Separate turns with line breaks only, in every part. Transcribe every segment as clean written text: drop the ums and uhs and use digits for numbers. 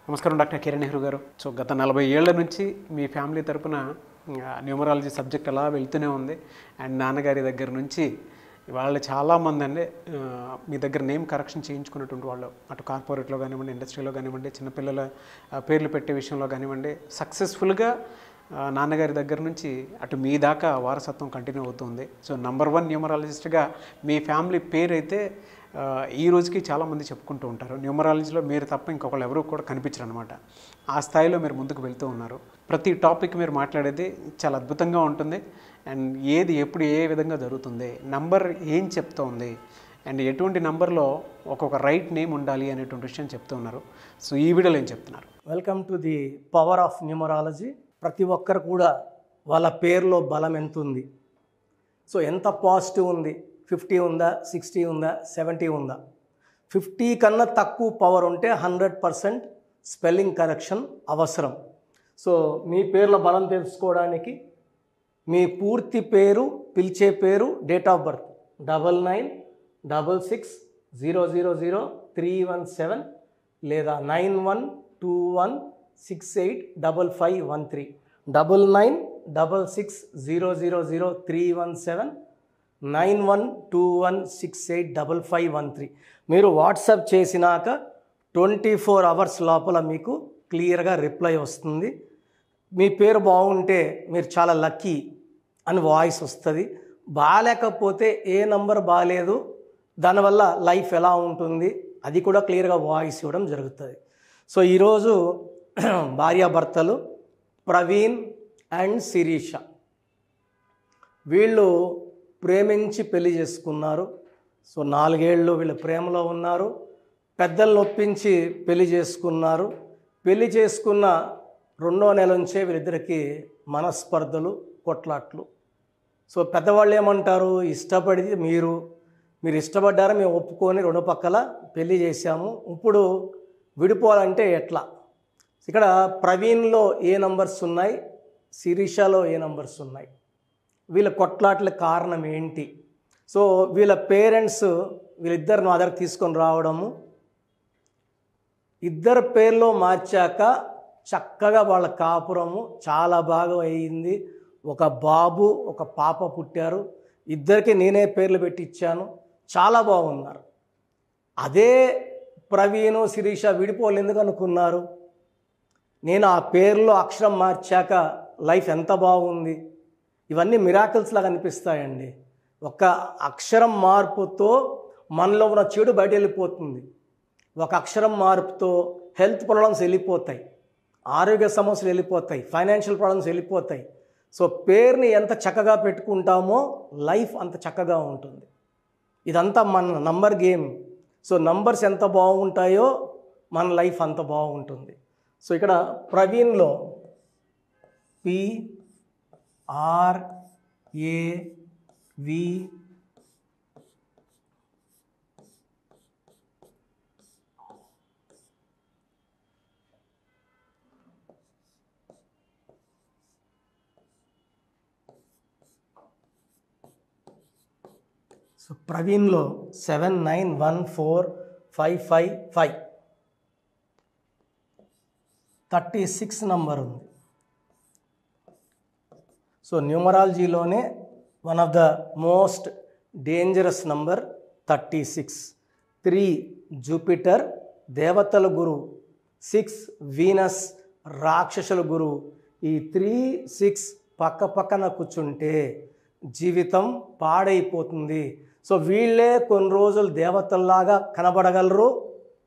నమస్కారం డాక్టర్ కిరణ్ నెహ్రూ గారు. సో గత 40 ఏళ్ల నుంచి మీ ఫ్యామిలీ తరపున న్యూమరాలజీ సబ్జెక్ట్ అలా వెళ్తూనే ఉంది. అండ్ నాన్నగారి దగ్గర నుంచి వాళ్ళు చాలామంది అండి మీ దగ్గర నేమ్ కరెక్షన్ చేయించుకున్నటువంటి వాళ్ళు, అటు కార్పొరేట్లో కానివ్వండి, ఇండస్ట్రీలో కానివ్వండి, చిన్నపిల్లల పేర్లు పెట్టే విషయంలో కానివ్వండి, సక్సెస్ఫుల్గా నాన్నగారి దగ్గర నుంచి అటు మీ దాకా వారసత్వం కంటిన్యూ అవుతుంది. సో నంబర్ 1 న్యూమరాలజిస్ట్గా మీ ఫ్యామిలీ పేరు అయితే ఈ రోజుకి చాలామంది చెప్పుకుంటూ ఉంటారు. న్యూమరాలజీలో మీరు తప్ప ఇంకొకళ్ళు ఎవరు కూడా కనిపించరు అనమాట. ఆ స్థాయిలో మీరు ముందుకు వెళ్తూ ఉన్నారు. ప్రతి టాపిక్ మీరు మాట్లాడేది చాలా అద్భుతంగా ఉంటుంది. అండ్ ఏది ఎప్పుడు ఏ విధంగా జరుగుతుంది, నంబర్ ఏం చెప్తోంది, అండ్ ఎటువంటి నంబర్లో ఒక్కొక్క రైట్ నేమ్ ఉండాలి అనేటువంటి విషయం చెప్తూ ఉన్నారు. సో ఈ వీడియోలో ఏం చెప్తున్నారు?
Welcome to the power of numerology. ప్రతి ఒక్కరు కూడా వాళ్ళ పేరులో బలం ఎంత ఉంది, సో ఎంత పాజిటివ్ ఉంది, 50 ఉందా, 60 ఉందా, 70 ఉందా. 50 కన్నా తక్కువ పవర్ ఉంటే 100% స్పెల్లింగ్ కరెక్షన్ అవసరం. సో మీ పేర్ల బలం తెలుసుకోవడానికి మీ పూర్తి పేరు, పిలిచే పేరు, డేట్ ఆఫ్ బర్త్ 9966000317 లేదా 9121685513 9966000317 9121685513. మీరు వాట్సాప్ చేసినాక 24 అవర్స్ లోపల మీకు క్లియర్గా రిప్లై వస్తుంది. మీ పేరు బాగుంటే మీరు చాలా లక్కీ అని వాయిస్ వస్తుంది. బాగాలేకపోతే ఏ నంబర్ బాగాలేదు, దానివల్ల లైఫ్ ఎలా ఉంటుంది అది కూడా క్లియర్గా వాయిస్ ఇవ్వడం జరుగుతుంది. సో ఈరోజు భార్యాభర్తలు ప్రవీణ్ అండ్ శిరీష వీళ్ళు ప్రేమించి పెళ్లి చేసుకున్నారు. సో 4 ఏళ్ళు వీళ్ళు ప్రేమలో ఉన్నారు. పెద్దలను ఒప్పించి పెళ్లి చేసుకున్నారు. పెళ్లి చేసుకున్న 2వ నెల నుంచే వీళ్ళిద్దరికి మనస్పర్ధలు, కొట్లాట్లు. సో పెద్దవాళ్ళు ఏమంటారు, ఇష్టపడి మీరు ఇష్టపడ్డారా, మేము ఒప్పుకొని 2 పక్కల పెళ్లి చేశాము, ఇప్పుడు విడిపోవాలంటే ఎట్లా. ఇక్కడ ప్రవీణ్లో ఏ నంబర్స్ ఉన్నాయి, శిరీషలో ఏ నంబర్స్ ఉన్నాయి, వీళ్ళ కొట్లాట్ల కారణం ఏంటి. సో వీళ్ళ పేరెంట్స్ వీళ్ళిద్దరిని మా దగ్గర తీసుకొని రావడము, ఇద్దరు పేర్లో మార్చాక చక్కగా వాళ్ళ కాపురము చాలా బాగా అయింది. ఒక బాబు, ఒక పాప పుట్టారు. ఇద్దరికి నేనే పేర్లు పెట్టి ఇచ్చాను, చాలా బాగున్నారు. అదే ప్రవీణ్, శిరీష విడిపోవాలి ఎందుకు అనుకున్నారు? నేను ఆ పేర్లో అక్షరం మార్చాక లైఫ్ ఎంత బాగుంది. ఇవన్నీ మిరాకిల్స్ లాగా అనిపిస్తాయండి. ఒక అక్షరం మార్పుతో మనలో ఉన్న చెడు బయట వెళ్ళిపోతుంది. ఒక అక్షరం మార్పుతో హెల్త్ ప్రాబ్లమ్స్ వెళ్ళిపోతాయి, ఆరోగ్య సమస్యలు వెళ్ళిపోతాయి, ఫైనాన్షియల్ ప్రాబ్లమ్స్ వెళ్ళిపోతాయి. సో పేరుని ఎంత చక్కగా పెట్టుకుంటామో లైఫ్ అంత చక్కగా ఉంటుంది. ఇదంతా మన నంబర్ గేమ్. సో నంబర్స్ ఎంత బాగుంటాయో మన లైఫ్ అంత బాగుంటుంది. సో ఇక్కడ ప్రవీణ్లో PRAV సో ప్రవీణ్లో 7914555 36 నంబర్ ఉంది. సో న్యూమరాలజీలోనే one of the most dangerous number 36. 3 Jupiter దేవతల గురువు, 6 వీనస్ రాక్షసుల గురువు. ఈ 3, 6 పక్క పక్కన కూర్చుంటే జీవితం పాడైపోతుంది. సో వీళ్ళే కొన్ని రోజులు దేవతల్లాగా కనబడగలరు,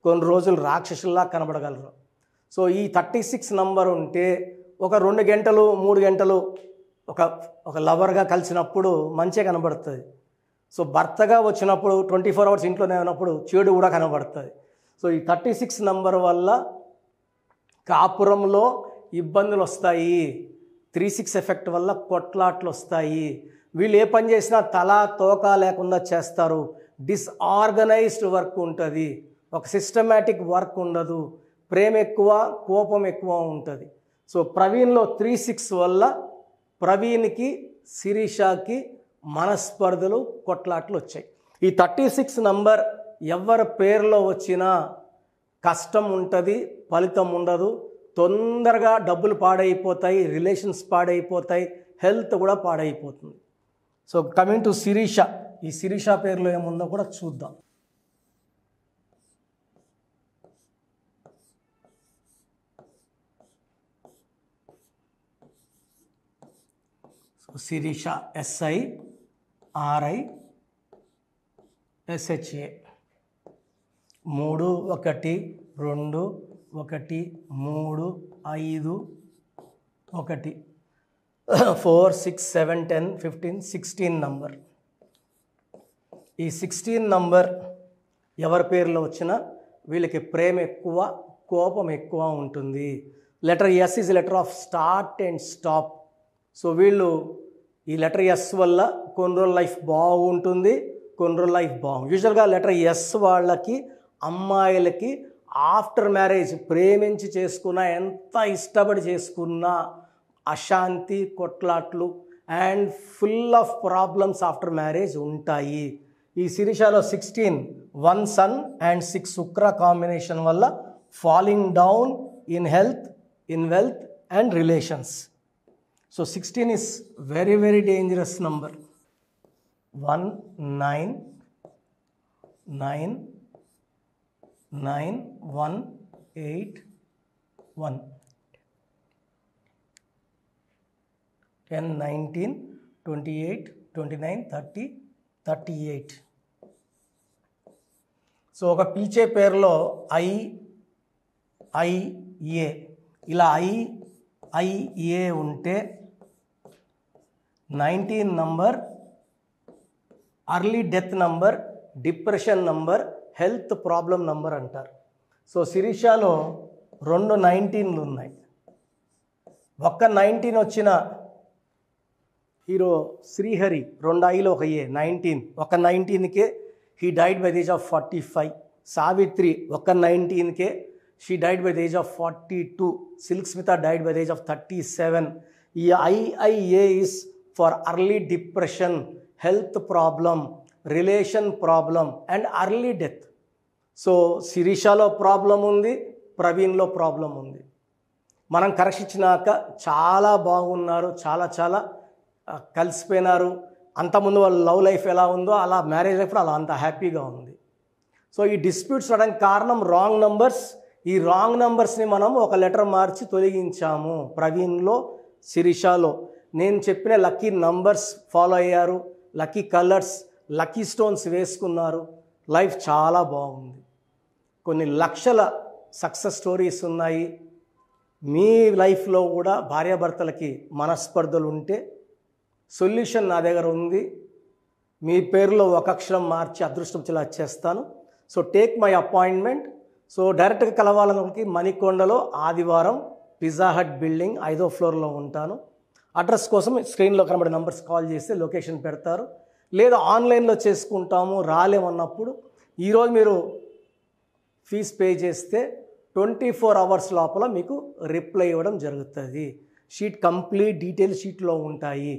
కొన్ని రోజులు రాక్షసుల్లా కనబడగలరు. సో ఈ 36 నంబర్ ఉంటే ఒక 2 గంటలు 3 గంటలు ఒక లవర్గా కలిసినప్పుడు మంచిగా కనబడుతుంది. సో భర్తగా వచ్చినప్పుడు 24 అవర్స్ ఇంట్లోనే ఉన్నప్పుడు చెడు కూడా కనబడుతుంది. సో ఈ 36 నంబర్ వల్ల కాపురంలో ఇబ్బందులు వస్తాయి. 3-6 ఎఫెక్ట్ వల్ల కొట్లాట్లు వస్తాయి. వీళ్ళు ఏ పని చేసినా తలా తోక లేకుండా చేస్తారు. డిస్ఆర్గనైజ్డ్ వర్క్ ఉంటుంది, ఒక సిస్టమేటిక్ వర్క్ ఉండదు, ప్రేమ ఎక్కువ, కోపం ఎక్కువ ఉంటుంది. సో ప్రవీణ్లో 3-6 వల్ల ప్రవీణ్కి, శిరీషకి మనస్పర్ధలు, కొట్లాట్లు వచ్చాయి. ఈ 36 నంబర్ ఎవరి పేరులో వచ్చినా కష్టం ఉంటుంది, ఫలితం ఉండదు, తొందరగా డబ్బులు పాడైపోతాయి, రిలేషన్స్ పాడైపోతాయి, హెల్త్ కూడా పాడైపోతుంది. సో కమింగ్ టు శిరీష, ఈ శిరీష పేరులో ఏముందో కూడా చూద్దాం. So Sirisha SIRISHA 3 1 2 1 3 5 1 4 6 7 10 15 16 number. ఈ 16 నంబర్ ఎవరి పేరులో వచ్చినా వీళ్ళకి ప్రేమ ఎక్కువ, కోపం ఎక్కువ ఉంటుంది. Letter S is letter of start and stop. So వీళ్ళు ఈ లెటర్ S వల్ల కొన్ని రోజుల లైఫ్ బాగుంటుంది, కొన్ని రోజుల లైఫ్ బాగుంది. యూజువల్గా లెటర్ S వాళ్ళకి, అమ్మాయిలకి ఆఫ్టర్ మ్యారేజ్ ప్రేమించి చేసుకున్నా, ఎంత ఇష్టపడి చేసుకున్నా అశాంతి, కొట్లాట్లు and full of problems after marriage ఉంటాయి. ఈ శిరీషలో 16 1 సన్ అండ్ 6 శుక్ర కాంబినేషన్ వల్ల falling down in health, in wealth and relations. So 16 is very very dangerous number. 1 9 9 9 1 8 1 10 19 28 29 30 38. So ఒక పీచే పేరులో IIA ఇలా IIA ఉంటే 19 number early death number, depression number, health problem number అంటారు. So శిరీషలో 2 19లు ఉన్నాయి. ఒక్క 19 వచ్చిన హీరో శ్రీహరి 2 Iలో 1 A 19, ఒక 19కే he died by the age of 45. Savitri ఒక 19కే she died by the age of 42. Silk Smitha died by the age of 37. ఈ IIA is for early depression, health problem, relation problem and early death. So శిరీషలో problem ఉంది, ప్రవీణ్లో problem ఉంది. మనం కరెక్షించినాక చాలా బాగున్నారు, చాలా కలిసిపోయినారు. అంతకుముందు వాళ్ళ లవ్ లైఫ్ ఎలా ఉందో అలా మ్యారేజ్ లైఫ్ అలా అంత హ్యాపీగా ఉంది. సో ఈ డిస్ప్యూట్స్ రావడానికి కారణం రాంగ్ నంబర్స్. ఈ రాంగ్ నంబర్స్ని మనం ఒక లెటర్ మార్చి తొలగించాము. ప్రవీణ్లో, శిరీషలో నేను చెప్పిన లక్కీ నంబర్స్ ఫాలో అయ్యారు, లక్కీ కలర్స్, లక్కీ స్టోన్స్ వేసుకున్నారు, లైఫ్ చాలా బాగుంది. కొన్ని లక్షల సక్సెస్ స్టోరీస్ ఉన్నాయి. మీ లైఫ్లో కూడా భార్యాభర్తలకి మనస్పర్ధలు ఉంటే సొల్యూషన్ నా దగ్గర ఉంది. మీ పేరులో ఒక అక్షరం మార్చి అదృష్టం ఇలా చేస్తాను. So take my appointment. So డైరెక్ట్గా కలవాలనుకి మణికొండలో ఆదివారం పిజ్జా హట్ బిల్డింగ్ 5వ ఫ్లోర్లో ఉంటాను. అడ్రస్ కోసం స్క్రీన్లో కనబడే నంబర్స్ కాల్ చేస్తే లొకేషన్ పెడతారు. లేదా ఆన్లైన్లో చేసుకుంటాము రాలేమన్నప్పుడు ఈరోజు మీరు ఫీజ్ పే చేస్తే 24 అవర్స్ లోపల మీకు రిప్లై ఇవ్వడం జరుగుతుంది. షీట్ కంప్లీట్ డీటెయిల్ షీట్లో ఉంటాయి.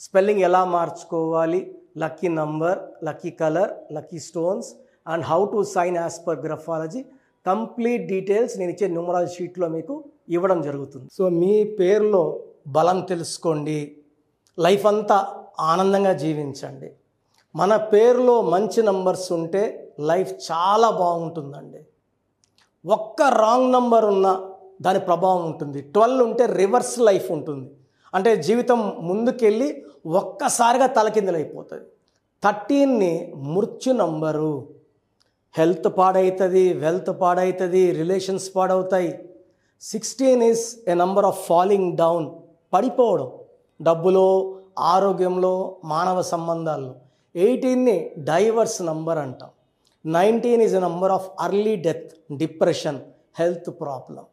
స్పెల్లింగ్ ఎలా మార్చుకోవాలి, lucky number, lucky colour, lucky stones and how to sign as per graphology complete details నేను ఇచ్చే న్యూమరాలజీ షీట్లో మీకు ఇవ్వడం జరుగుతుంది. సో మీ పేరులో బలం తెలుసుకోండి, లైఫ్ అంతా ఆనందంగా జీవించండి. మన పేరులో మంచి నంబర్స్ ఉంటే లైఫ్ చాలా బాగుంటుందండి. ఒక్క రాంగ్ నంబర్ ఉన్నా దాని ప్రభావం ఉంటుంది. 12 ఉంటే రివర్స్ లైఫ్ ఉంటుంది, అంటే జీవితం ముందుకెళ్ళి ఒక్కసారిగా తలకిందులైపోతుంది. 13ని మృత్యు నంబరు. హెల్త్ పాడవుతుంది, వెల్త్ పాడవుతుంది, రిలేషన్స్ పాడవుతాయి. 16 is a number of falling down, పడిపోవడం, డబ్బులో, ఆరోగ్యంలో, మానవ సంబంధాల్లో. 18ని డైవర్స్ నంబర్ అంటాం. 19 is a number of early death, depression, health problem.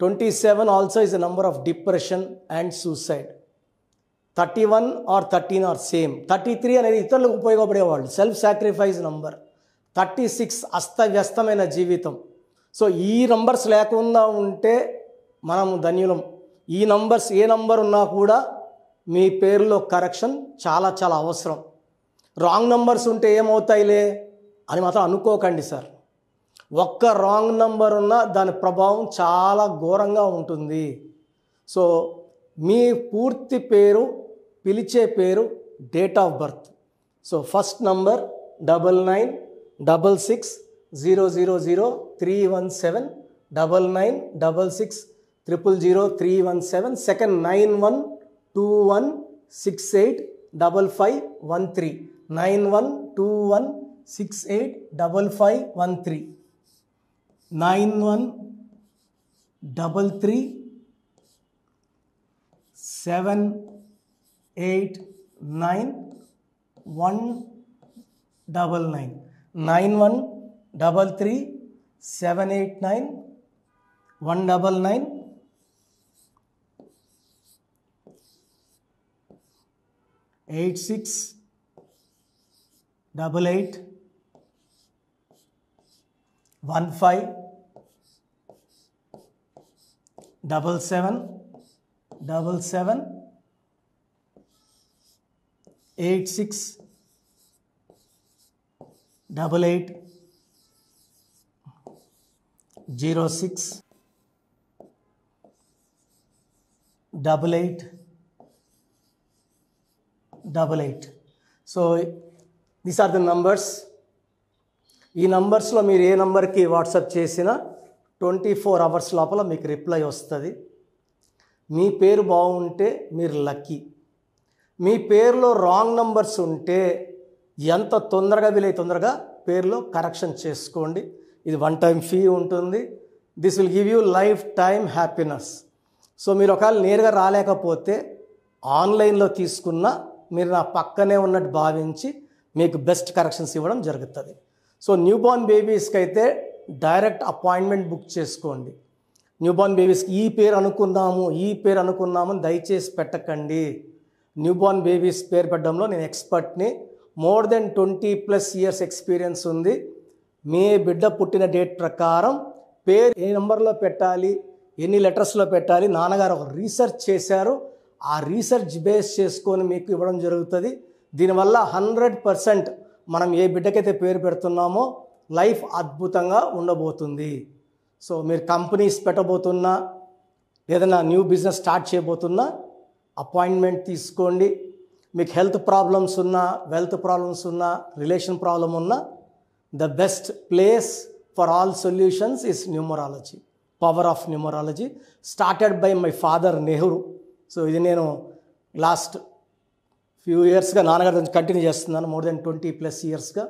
27 also is a number of depression and suicide. 31 or 13 are same. 33 అనేది ఇతరులకు ఉపయోగపడేవాళ్ళు, సెల్ఫ్ సాక్రిఫైస్ నంబర్. 36 అస్తవ్యస్తమైన జీవితం. సో ఈ నంబర్స్ లేకుండా ఉంటే మనము ధన్యులం. ఈ నంబర్స్ ఏ నంబర్ ఉన్నా కూడా మీ పేరులో కరెక్షన్ చాలా అవసరం. రాంగ్ నంబర్స్ ఉంటే ఏమవుతాయిలే అని మాత్రం అనుకోకండి సార్. ఒక్క రాంగ్ నంబర్ ఉన్నా దాని ప్రభావం చాలా ఘోరంగా ఉంటుంది. సో మీ పూర్తి పేరు, పిలిచే పేరు, date of birth. So first number 9966000317, 9966000317. Second 9121685513, 9121685513, 9133789199, 9133789199, 8688157777, 8688068888. So these are the numbers. ఈ నంబర్స్లో మీరు ఏ నంబర్కి వాట్సాప్ చేసినా 24 అవర్స్ లోపల మీకు రిప్లై వస్తుంది. మీ పేరు బాగుంటే మీరు లక్కీ. మీ పేరులో రాంగ్ నంబర్స్ ఉంటే ఎంత తొందరగా వీలైతే తొందరగా పేరులో కరెక్షన్ చేసుకోండి. ఇది 1 టైం ఫీ ఉంటుంది. This will give you life time happiness. So మీరు ఒకవేళ నేరుగా రాలేకపోతే ఆన్లైన్లో తీసుకున్న మీరు నా పక్కనే ఉన్నట్టు భావించి మీకు బెస్ట్ కరెక్షన్స్ ఇవ్వడం జరుగుతుంది. సో న్యూబార్న్ బేబీస్కి అయితే డైరెక్ట్ అపాయింట్మెంట్ బుక్ చేసుకోండి. న్యూబార్న్ బేబీస్కి ఈ పేరు అనుకున్నాము దయచేసి పెట్టకండి. న్యూబార్న్ బేబీస్ పేరు పెట్టడంలో నేను ఎక్స్పర్ట్ని. మోర్ దెన్ 20+ ఇయర్స్ ఎక్స్పీరియన్స్ ఉంది. మీ బిడ్డ పుట్టిన డేట్ ప్రకారం పేరు ఏ నెంబర్లో పెట్టాలి, ఎన్ని లెటర్స్లో పెట్టాలి, నాన్నగారు ఒక రీసెర్చ్ చేశారు. ఆ రీసెర్చ్ బేస్ చేసుకొని మీకు ఇవ్వడం జరుగుతుంది. దీనివల్ల 100% మనం ఏ బిడ్డకైతే పేరు పెడుతున్నామో లైఫ్ అద్భుతంగా ఉండబోతుంది. సో మీరు కంపెనీస్ పెట్టబోతున్నా, ఏదైనా న్యూ బిజినెస్ స్టార్ట్ చేయబోతున్నా అపాయింట్మెంట్ తీసుకోండి. మీకు హెల్త్ ప్రాబ్లమ్స్ ఉన్నా, వెల్త్ ప్రాబ్లమ్స్ ఉన్నా, రిలేషన్ ప్రాబ్లం ఉన్నా, the best place for all solutions is numerology. Power of numerology started by my father Nehru. So ఇది నేను లాస్ట్ ఫ్యూ ఇయర్స్గా నాన్నగారి నుంచి కంటిన్యూ చేస్తున్నాను, మోర్ దెన్ 20+ ఇయర్స్గా.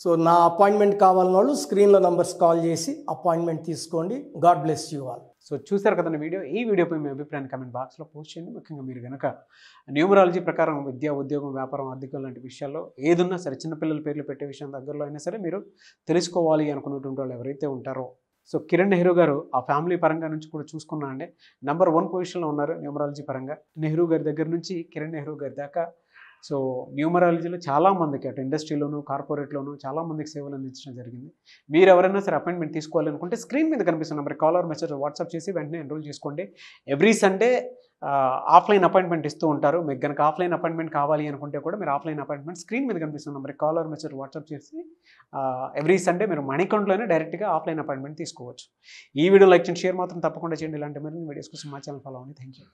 సో నా అపాయింట్మెంట్ కావాలన్న వాళ్ళు స్క్రీన్లో నంబర్స్ కాల్ చేసి అపాయింట్మెంట్ తీసుకోండి. God bless you all.
So చూసారు కదండి వీడియో. ఈ వీడియోపై మీ అభిప్రాయాన్ని కామెంట్ బాక్స్లో పోస్ట్ చేయండి. ముఖ్యంగా మీరు కనుక న్యూమరాలజీ ప్రకారం విద్య, ఉద్యోగం, వ్యాపారం, ఆర్థికం లాంటి విషయాల్లో ఏదున్నా సరే, చిన్నపిల్లల పేర్లు పెట్టే విషయం దగ్గరలో అయినా సరే మీరు తెలుసుకోవాలి అనుకున్నటువంటి వాళ్ళు ఎవరైతే ఉంటారో, సో కిరణ్ నెహ్రూ గారు ఆ ఫ్యామిలీ పరంగా నుంచి కూడా చూసుకున్నా అండి నెంబర్ 1 పొజిషన్లో ఉన్నారు న్యూమరాలజీ పరంగా. నెహ్రూ గారి దగ్గర నుంచి కిరణ్ నెహ్రూ గారి దాకా సో న్యూమరాలజీలో చాలామందికి అటు ఇండస్ట్రీలోను, కార్పొరేట్లోను చాలామందికి సేవలు అందించడం జరిగింది. మీరు ఎవరైనా సరే అపాయింట్మెంట్ తీసుకోవాలనుకుంటే స్క్రీన్ మీద కనిపిస్తున్న number call or message WhatsApp చేసి వెంటనే ఎన్రోల్ చేసుకోండి. ఎవ్రీ సండే ఆఫ్లైన్ అపాయింట్మెంట్ ఇస్తూ ఉంటారు. మీకు కనుక ఆఫ్లైన్ అపాయింట్మెంట్ కావాలి అనుకుంటే కూడా మీరు ఆఫ్లైన్ అపాయింట్మెంట్ స్క్రీన్ మీద కనిపిస్తున్న number call or message WhatsApp చేసి ఎవ్రీ సండే మీరు మణికంట్లోనే డైరెక్ట్గా ఆఫ్లైన్ అపాయింట్మెంట్ తీసుకోవచ్చు. ఈ వీడియో లైక్ చేయండి, షేర్ మాత్రం తప్పకుండా చేయండి. ఇలాంటి మరిన్ని వీడియోస్ కోసం మా ఛానల్ ఫాలో అవ్వండి. Thank you.